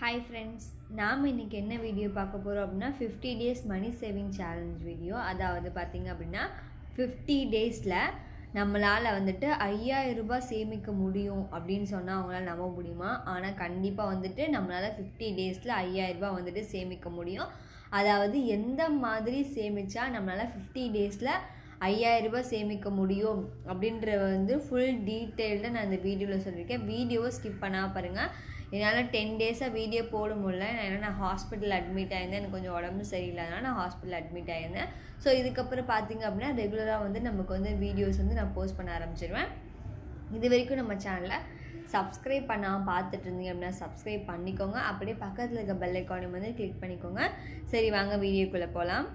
Hi friends, நாம் இன்றைக்கி என்ன வீடியோ பார்க்க போகிறோம் அப்படின்னா 50 days money saving challenge video. அதாவது பார்த்திங்க அப்படின்னா 50 டேஸில் நம்மளால் வந்துட்டு 5000 ரூபாய் சேமிக்க முடியும் அப்படின்னு சொன்னால் அவங்களால நம்ப முடியுமா? ஆனால் கண்டிப்பாக வந்துட்டு நம்மளால் 50 டேஸில் 5000 ரூபாய் வந்துட்டு சேமிக்க முடியும். அதாவது எந்த மாதிரி சேமித்தா நம்மளால் 50 டேஸில் 5000 ரூபாய் சேமிக்க முடியும் அப்படின்ற ஃபுல் டீட்டெயில்டாக நான் இந்த வீடியோவில் சொல்லியிருக்கேன். வீடியோவை ஸ்கிப் பண்ணால் பாருங்கள். என்னால் 10 டேஸாக வீடியோ போட முடியல. ஏன்னா நான் ஹாஸ்பிட்டல் அட்மிட் ஆகியிருந்தேன். எனக்கு கொஞ்சம் உடம்பு சரியில்லாதனால நான் ஹாஸ்பிட்டல் அட்மிட் ஆகியிருந்தேன். ஸோ இதுக்கப்புறம் பார்த்திங்க அப்படின்னா ரெகுலராக நமக்கு வீடியோஸ் நான் போஸ்ட் பண்ண ஆரம்பிச்சிடுவேன். இது வரைக்கும் நம்ம சேனலை சப்ஸ்கிரைப் பண்ணாமல் பார்த்துட்டு இருந்தீங்க அப்படின்னா சப்ஸ்கிரைப் பண்ணிக்கோங்க. அப்படியே பக்கத்தில் இருக்க பெல் ஐக்கானையும் கிளிக் பண்ணிக்கோங்க. சரி, வாங்க வீடியோக்குள்ளே போகலாம்.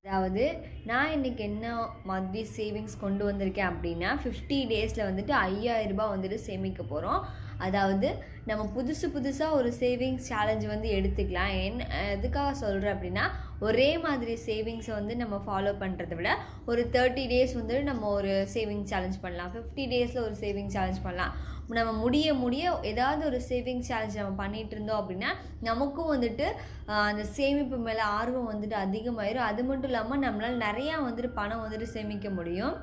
அதாவது நான் இன்றைக்கி என்ன மாதிரி சேவிங்ஸ் கொண்டு வந்திருக்கேன் அப்படின்னா 50 டேஸில் 5000 ரூபாய் சேமிக்க போகிறோம். அதாவது நம்ம புதுசாக ஒரு சேவிங்ஸ் சேலஞ்ச் எடுத்துக்கலாம். எதுக்காக சொல்கிறேன் அப்படின்னா, ஒரே மாதிரி சேவிங்ஸை நம்ம ஃபாலோ பண்ணுறதை விட ஒரு 30 டேஸ் நம்ம ஒரு சேவிங் சேலஞ்ச் பண்ணலாம். 50 டேஸில் ஒரு சேவிங் சேலஞ்ச் பண்ணலாம். நம்ம முடிய ஏதாவது ஒரு சேவிங் சேலஞ்ச் நம்ம பண்ணிகிட்டு இருந்தோம் அப்படின்னா நமக்கும் அந்த சேமிப்பு மேலே ஆர்வம் அதிகமாயிரும். அது மட்டும் இல்லாமல் நம்மளால் நிறையா பணம் சேமிக்க முடியும்.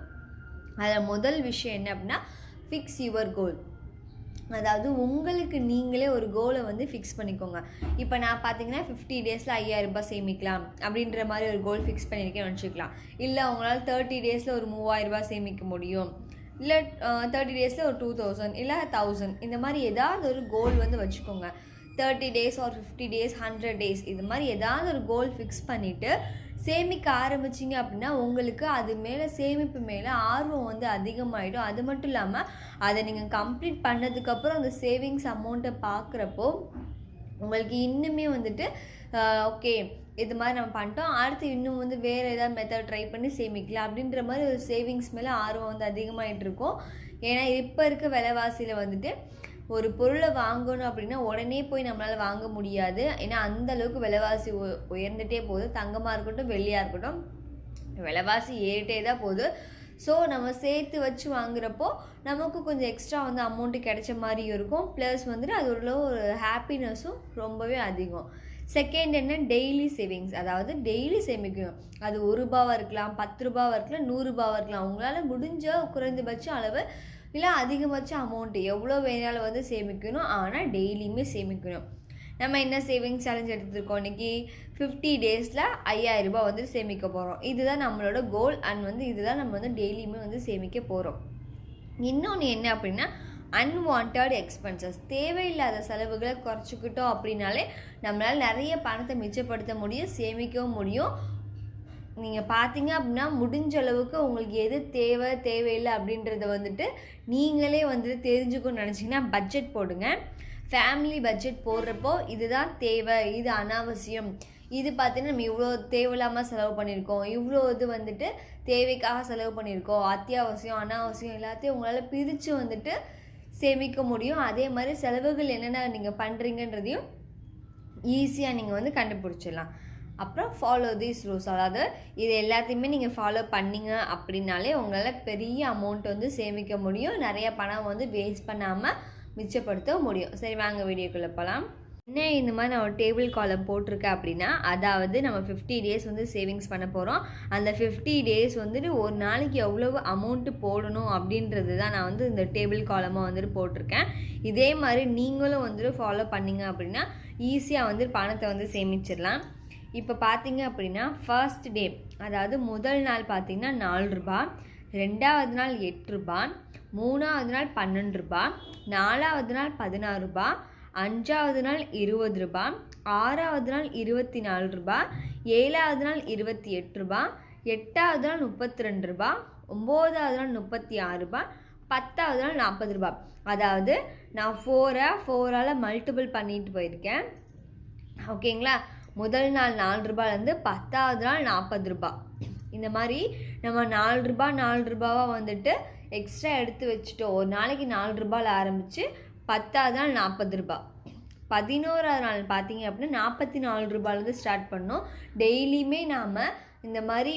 அதில் முதல் விஷயம் என்ன அப்படின்னா, ஃபிக்ஸ் யுவர் கோல். அதாவது உங்களுக்கு நீங்களே ஒரு கோலை ஃபிக்ஸ் பண்ணிக்கோங்க. இப்போ நான் பார்த்தீங்கன்னா 50 டேஸில் 5000 ரூபாய் சேமிக்கலாம் அப்படின்ற மாதிரி ஒரு கோல் ஃபிக்ஸ் பண்ணியிருக்கேன்னு வச்சுக்கலாம். இல்லை உங்களால் 30 டேஸில் ஒரு 3000 ரூபாய் சேமிக்க முடியும், இல்லை 30 டேஸில் ஒரு 2000 இல்லை 1000, இந்த மாதிரி ஏதாவது ஒரு கோல் வச்சுக்கோங்க. 30 டேஸ் ஒரு 50 டேஸ் 100 டேஸ் இது மாதிரி ஏதாவது ஒரு கோல் ஃபிக்ஸ் பண்ணிவிட்டு சேமிக்க ஆரம்பிச்சிங்க அப்படின்னா உங்களுக்கு அது மேலே சேமிப்பு மேலே ஆர்வம் அதிகமாகிடும். அது மட்டும் இல்லாமல் அதை நீங்கள் கம்ப்ளீட் பண்ணதுக்கப்புறம் அந்த சேவிங்ஸ் அமௌண்ட்டை பார்க்குறப்போ உங்களுக்கு இன்னுமே ஓகே இது மாதிரி நம்ம பண்ணிட்டோம், அடுத்து இன்னும் வேறு ஏதாவது மெத்தட் ட்ரை பண்ணி சேமிக்கலாம் அப்படின்ற மாதிரி ஒரு சேவிங்ஸ் மேலே ஆர்வம் அதிகமாகிட்டு இருக்கும். ஏன்னா இப்போ இருக்க விலைவாசியில் ஒரு பொருளை வாங்கணும் அப்படின்னா உடனே போய் நம்மளால் வாங்க முடியாது. ஏன்னா அந்தளவுக்கு விலைவாசி உயர்ந்துகிட்டே போகுது. தங்கமாக இருக்கட்டும், வெள்ளியாக இருக்கட்டும், விலைவாசி ஏறிட்டே தான் போகுது. ஸோ நம்ம சேர்த்து வச்சு வாங்குறப்போ நமக்கு கொஞ்சம் எக்ஸ்ட்ரா அமௌண்ட்டு கிடைச்ச மாதிரி இருக்கும். ப்ளஸ் அதோட ஒரு ஹாப்பினஸும் ரொம்பவே அதிகம். செகண்ட் என்ன, டெய்லி சேவிங்ஸ். அதாவது டெய்லி சேமிக்கணும். அது 1 ரூபாவாக இருக்கலாம், 10 ரூபாவாக இருக்கலாம், 100 ரூபாவாக இருக்கலாம். உங்களால் முடிஞ்ச குறைந்தபட்ச அளவு இல்லை அதிகபட்ச அமௌண்ட்டு எவ்வளோ வேணாலும் சேமிக்கணும். ஆனால் டெய்லியுமே சேமிக்கணும். நம்ம என்ன சேவிங்ஸ் சேலஞ்ச் எடுத்துருக்கோம் இன்றைக்கி 50 டேஸில் 5000 ரூபாய் சேமிக்க போகிறோம். இதுதான் நம்மளோட கோல். அண்ட் இதுதான் நம்ம டெய்லியுமே சேமிக்க போகிறோம். இன்னொன்று என்ன அப்படின்னா, அன்வான்ட் எக்ஸ்பென்சஸ். தேவையில்லாத செலவுகளை குறைச்சிக்கிட்டோம் அப்படின்னாலே நம்மளால் நிறைய பணத்தை மிச்சப்படுத்த முடியும், சேமிக்கவும் முடியும். நீங்கள் பார்த்தீங்க அப்படின்னா முடிஞ்ச அளவுக்கு உங்களுக்கு எது தேவையில்லை அப்படின்றத நீங்களே தெரிஞ்சுக்கணும்னு நினச்சிங்கன்னா பட்ஜெட் போடுங்க. ஃபேமிலி பட்ஜெட் போடுறப்போ இதுதான் தேவை, இது அனாவசியம், இது பார்த்தீங்கன்னா நம்ம இவ்வளோ தேவையில்லாமல் செலவு பண்ணியிருக்கோம், இவ்வளோ இது தேவைக்காக செலவு பண்ணியிருக்கோம், அத்தியாவசியம் அனாவசியம் எல்லாத்தையும் உங்களால் பிரித்து சேமிக்க முடியும். அதே மாதிரி செலவுகள் என்னென்ன நீங்கள் பண்ணுறீங்கன்றதையும் ஈஸியாக நீங்கள் கண்டுபிடிச்சிடலாம். அப்புறம் ஃபாலோ தீஸ் ரூல்ஸ். அதாவது இது எல்லாத்தையுமே நீங்கள் ஃபாலோ பண்ணிங்க அப்படின்னாலே உங்களால் பெரிய அமௌண்ட் சேமிக்க முடியும். நிறைய பணம் வேஸ்ட் பண்ணாமல் மிச்சப்படுத்த முடியும். சரி, வாங்க வீடியோக்குள்ளே போகலாம். என்ன இந்த மாதிரி நான் ஒரு டேபிள் காலம் போட்டிருக்கேன் அப்படின்னா, அதாவது நம்ம 50 டேஸ் சேவிங்ஸ் பண்ண போகிறோம். அந்த 50 டேஸ் ஒரு நாளைக்கு எவ்வளவு அமௌண்ட்டு போடணும் அப்படின்றது தான் நான் இந்த டேபிள் காலமாக போட்டிருக்கேன். இதே மாதிரி நீங்களும் ஃபாலோ பண்ணிங்க அப்படின்னா ஈஸியாக பணத்தை சேமிச்சிடலாம். இப்போ பார்த்தீங்க அப்படின்னா ஃபர்ஸ்ட் டே, அதாவது முதல் நாள் பார்த்தீங்கன்னா 4 ரூபாய், 2வது நாள் 8 ரூபாய், 3வது நாள் 12 ரூபாய், 4வது நாள் 16 ரூபாய், 5வது நாள் 20 ரூபாய், 6வது நாள் 24 ரூபாய், 7வது நாள் 28 ரூபாய், 8வது நாள் 32 ரூபாய், 9வது நாள் 36 ரூபாய், 10வது நாள் 40 ரூபாய். அதாவது நான் 4ஆல் மல்டிபிள் பண்ணிட்டு போயிருக்கேன். ஓகேங்களா? முதல் நாள் 4 ரூபாயிலேருந்து 10வது நாள் 40 ரூபாய். இந்த மாதிரி நம்ம 4 ரூபாவாக எக்ஸ்ட்ரா எடுத்து வச்சுட்டோம். ஒரு நாளைக்கு 4 ரூபாயில் ஆரம்பித்து 10வது நாள் 40 ரூபாய், 11வது நாள் பார்த்தீங்க அப்படின்னா 44 ரூபாயிலேருந்து ஸ்டார்ட் பண்ணோம். டெய்லியுமே நாம் இந்த மாதிரி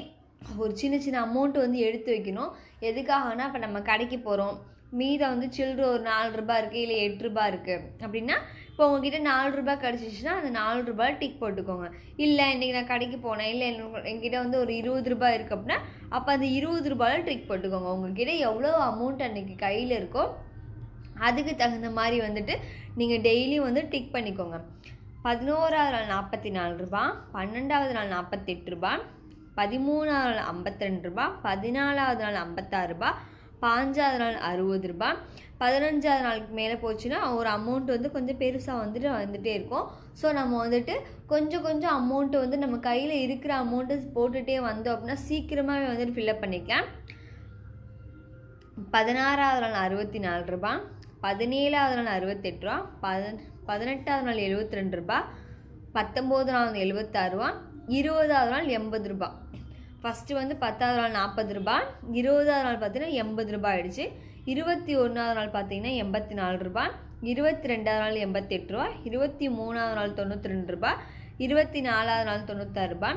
ஒரு சின்ன அமௌண்ட்டு எடுத்து வைக்கணும். எதுக்காகனா, இப்போ நம்ம கடைக்கு போகிறோம், மீதம் சில்லற ஒரு 4 ரூபாய் இருக்குது, இல்லை 8 ரூபாய் இருக்குது அப்படின்னா இப்போ உங்ககிட்ட 4 ரூபாய் கிடச்சிச்சின்னா அந்த 4 ரூபாய் டிக் போட்டுக்கோங்க. இல்லை இன்றைக்கி நான் கடைக்கு போனேன், இல்லை என்கிட்ட வந்து ஒரு 20 ரூபாய் இருக்குது அப்படின்னா அப்போ அந்த 20 ரூபாயில் டிக் போட்டுக்கோங்க. உங்ககிட்ட எவ்வளோ அமௌண்ட் அன்றைக்கி கையில் இருக்கோ அதுக்கு தகுந்த மாதிரி வந்துட்டு நீங்கள் டெய்லியும் வந்து டிக் பண்ணிக்கோங்க. 11ஆவது நாள் 44 ரூபா, 12ஆவது நாள் 48 ரூபா, 13ஆவது நாள் 52 ரூபா, 14ஆவது நாள் 56 ரூபா, 5ஆவது நாள் 60 ரூபா, 15ஆவது நாளுக்கு மேலே போச்சுன்னா ஒரு அமௌண்ட் வந்து கொஞ்சம் பெருசாக வந்துட்டே இருக்கும். ஸோ நம்ம வந்துட்டு கொஞ்சம் அமௌண்ட்டு வந்து நம்ம கையில் இருக்கிற அமௌண்ட்டு போட்டுகிட்டே வந்தோம் அப்படின்னா சீக்கிரமாகவே வந்துட்டு ஃபில்லப் பண்ணிக்கலாம். 16ஆவது நாள் 64 ரூபா, 17ஆவது நாள் 68 ரூபா, 18ஆவது நாள் 72 ரூபா, 19ஆவது நாள் 76 ரூபா, 20ஆவது நாள் 80 ரூபா. ஃபஸ்ட்டு வந்து 10ஆவது நாள் 40 ரூபா, 20ஆவது நாள் பார்த்தீங்கன்னா 80 ரூபா ஆகிடுச்சு. 21ஆவது நாள் பார்த்தீங்கன்னா 84 ரூபா, 22ஆவது நாள் 88 ரூபா, 23ஆவது நாள் 92 ரூபா, 24ஆவது நாள் 96 ரூபா,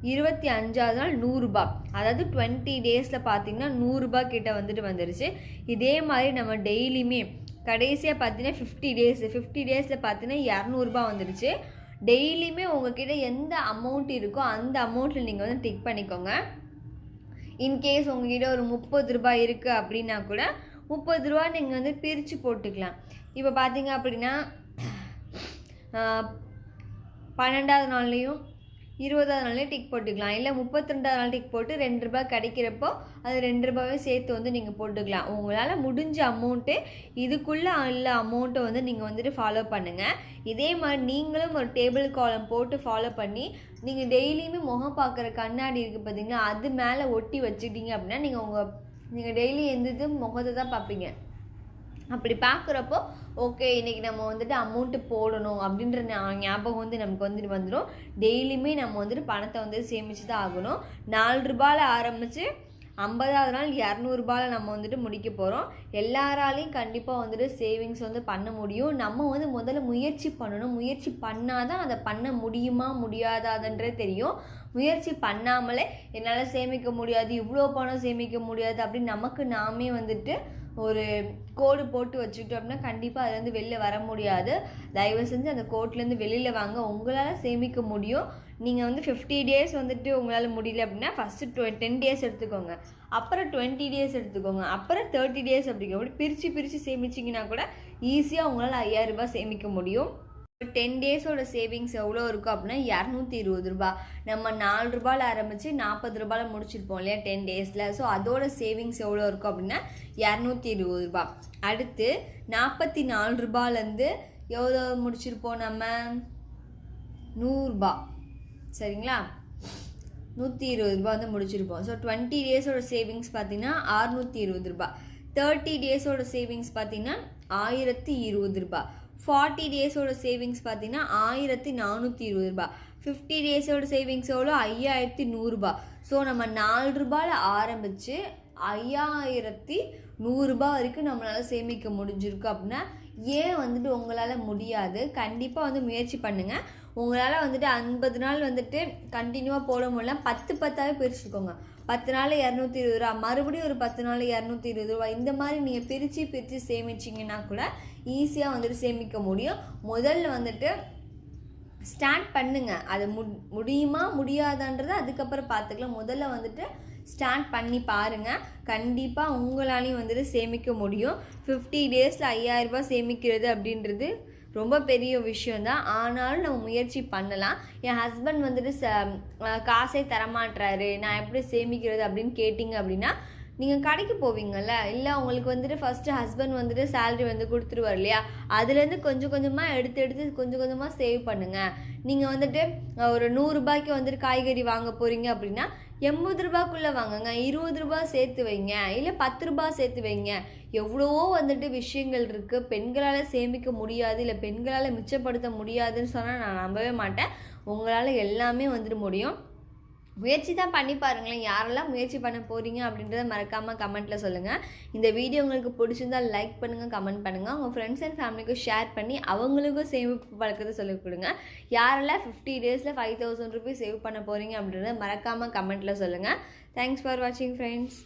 25ஆவது நாள் 100 ரூபா. அதாவது 20 டேஸில் பார்த்தீங்கன்னா 100 ரூபா கிட்ட வந்துருச்சு. இதே மாதிரி நம்ம டெய்லியுமே கடைசியாக பார்த்தீங்கன்னா 50 டேஸில் பார்த்தீங்கன்னா 200 ரூபா வந்துருச்சு. டெய்லியுமே உங்ககிட்ட எந்த அமௌண்ட் இருக்கோ அந்த அமௌண்ட்டில் நீங்கள் வந்து டிக் பண்ணிக்கோங்க. இன்கேஸ் உங்ககிட்ட ஒரு 30 ரூபாய் இருக்குது அப்படின்னா கூட 30 ரூபா நீங்கள் வந்து பிரித்து போட்டுக்கலாம். இப்போ பார்த்தீங்க அப்படின்னா 12ஆவது நாள்லேயும் 20ஆவது நாள்லேயும் டிக் போட்டுக்கலாம். இல்லை 32ஆவது நாள் டிக் போட்டு 2 ரூபாய் கிடைக்கிறப்போ அது 2 ரூபாவே சேர்த்து வந்து நீங்கள் போட்டுக்கலாம். உங்களால் முடிஞ்ச அமௌண்ட்டு இதுக்குள்ளே உள்ள அமௌண்ட்டை வந்து நீங்கள் வந்துட்டு ஃபாலோ பண்ணுங்கள். இதே மாதிரி நீங்களும் ஒரு டேபிள் காலம் போட்டு ஃபாலோ பண்ணி நீங்கள் டெய்லியுமே முகம் பார்க்குற கண்ணாடி இருக்குது பார்த்தீங்கன்னா அது மேலே ஒட்டி வச்சுக்கிட்டீங்க அப்படின்னா நீங்கள் டெய்லி எந்தது முகத்தை தான் பார்ப்பீங்க. அப்படி பார்க்குறப்போ ஓகே இன்றைக்கி நம்ம வந்துட்டு அமௌண்ட்டு போடணும் அப்படின்ற ஞாபகம் வந்து நமக்கு வந்துட்டு வந்துடும். டெய்லியுமே நம்ம வந்துட்டு பணத்தை வந்து சேமித்து தான் ஆகணும். 4 ரூபாயில் ஆரம்பித்து 50ஆவது நாள் 200 ரூபாயில் நம்ம வந்துட்டு முடிக்க போகிறோம். எல்லாராலையும் கண்டிப்பாக வந்துட்டு சேவிங்ஸ் வந்து பண்ண முடியும். நம்ம வந்து முதல்ல முயற்சி பண்ணணும். முயற்சி பண்ணால் தான் அதை பண்ண முடியுமா முடியாதாதுன்றே தெரியும். முயற்சி பண்ணாமலே என்னால் சேமிக்க முடியாது, இவ்வளோ பணம் சேமிக்க முடியாது அப்படின்னு நமக்கு நாமே வந்துட்டு ஒரு கோடு போட்டு வச்சுக்கிட்டோம் அப்படின்னா கண்டிப்பாக அதுலேருந்து வெளில வர முடியாது. தயவு செஞ்சு அந்த கோட்லேருந்து வெளியில் வாங்க. உங்களால் சேமிக்க முடியும். நீங்கள் வந்து 50 டேஸ் வந்துட்டு உங்களால் முடியல அப்படின்னா ஃபஸ்ட்டு 10 டேஸ் எடுத்துக்கோங்க, அப்புறம் 20 டேஸ் எடுத்துக்கோங்க, அப்புறம் 30 டேஸ் அப்படி பிரித்து சேமிச்சிங்கன்னா கூட ஈஸியாக உங்களால் 5000 ரூபாய் சேமிக்க முடியும். 10 டேஸோட சேவிங்ஸ் எவ்வளோ இருக்கும் அப்படின்னா 220 ரூபா. நம்ம 4 ரூபாயில் ஆரம்பித்து 40 ரூபாயில் முடிச்சிருப்போம் இல்லையா 10 டேஸில். ஸோ அதோட சேவிங்ஸ் எவ்வளோ இருக்கும் அப்படின்னா 220 ரூபா. அடுத்து 44 ரூபாயிலேருந்து எவ்வளோ முடிச்சிருப்போம் நம்ம 100 ரூபா. சரிங்களா, 120 ரூபா வந்து முடிச்சிருப்போம். ஸோ 20 டேஸோட சேவிங்ஸ் பார்த்தீங்கன்னா 620 ரூபா. 30 டேஸோட சேவிங்ஸ் பார்த்தீங்கன்னா 1020 ரூபா. 40 டேஸோட சேவிங்ஸ் பார்த்தீங்கன்னா 1420 ரூபா. 50 டேஸோட சேவிங்ஸ் எவ்வளோ 5100 ரூபா. ஸோ நம்ம 4 ரூபாயில் ஆரம்பித்து 5100 ரூபா வரைக்கும் நம்மளால் சேமிக்க முடிஞ்சிருக்கு அப்படின்னா ஏன் வந்துட்டு உங்களால் முடியாது? கண்டிப்பாக வந்து முயற்சி பண்ணுங்கள். உங்களால் வந்துட்டு 50 நாள் வந்துட்டு கண்டினியூவாக போட முடியல, 10 பிரிச்சுக்கோங்க. 10 நாள் 220 ரூபா, மறுபடியும் ஒரு 10 நாள் 220 ரூபா. இந்த மாதிரி நீங்கள் பிரித்து சேமிச்சிங்கன்னா கூட ஈஸியாக வந்துட்டு சேமிக்க முடியும். முதல்ல வந்துட்டு ஸ்டார்ட் பண்ணுங்கள். அது முடியுமா முடியாதான்றதை அதுக்கப்புறம் பார்த்துக்கலாம். முதல்ல வந்துட்டு ஸ்டார்ட் பண்ணி பாருங்கள். கண்டிப்பாக உங்களாலையும் வந்துட்டு சேமிக்க முடியும். 50 டேஸில் 5000 ரூபாய் சேமிக்கிறது அப்படின்றது ரொம்ப பெரிய விஷயந்தான். ஆனாலும் நம்ம முயற்சி பண்ணலாம். என் ஹஸ்பண்ட் வந்துட்டு காசே தரமாட்டுறாரு, நான் எப்படி சேமிக்கிறது அப்படின்னு கேட்டிங்க அப்படின்னா நீங்கள் கடைக்கு போவீங்கள்ல, இல்லை உங்களுக்கு வந்துட்டு ஃபஸ்ட்டு ஹஸ்பண்ட் வந்துட்டு சேலரி வந்து கொடுத்துருவார் இல்லையா, அதுலேருந்து கொஞ்சம் கொஞ்சமாக எடுத்து கொஞ்சம் கொஞ்சமாக சேவ் பண்ணுங்கள். நீங்கள் வந்துட்டு ஒரு 100 ரூபாய்க்கு வந்துட்டு காய்கறி வாங்க போகிறீங்க அப்படின்னா 80 ரூபாய்க்குள்ளே வாங்குங்க. 20 ரூபா சேர்த்து வைங்க, இல்லை 10 ரூபா சேர்த்து வைங்க. எவ்வளவோ வந்துட்டு விஷயங்கள் இருக்குது. பெண்களால் சேமிக்க முடியாது, இல்லை பெண்களால் மிச்சப்படுத்த முடியாதுன்னு சொன்னால் நான் நம்பவே மாட்டேன். உங்களால் எல்லாமே வந்துட்டு முடியும். முயற்சி தான் பண்ணி பாருங்களேன். யாரெல்லாம் முயற்சி பண்ண போகிறீங்க அப்படின்றத மறக்காமல் கமெண்ட்டில் சொல்லுங்கள். இந்த வீடியோ உங்களுக்கு பிடிச்சிருந்தால் லைக் பண்ணுங்கள், கமெண்ட் பண்ணுங்கள். உங்கள் ஃப்ரெண்ட்ஸ் அண்ட் ஃபேமிலிக்கும் ஷேர் பண்ணி அவங்களுக்கும் சேமிப்பு பழக்கத்தை சொல்லிக் கொடுங்க. யாரெல்லாம் 50 டேஸில் 5000 ரூபீஸ் சேவ் பண்ண போகிறீங்க அப்படின்றத மறக்காமல் கமெண்ட்டில் சொல்லுங்கள். தேங்க்ஸ் ஃபார் வாட்சிங் ஃப்ரெண்ட்ஸ்.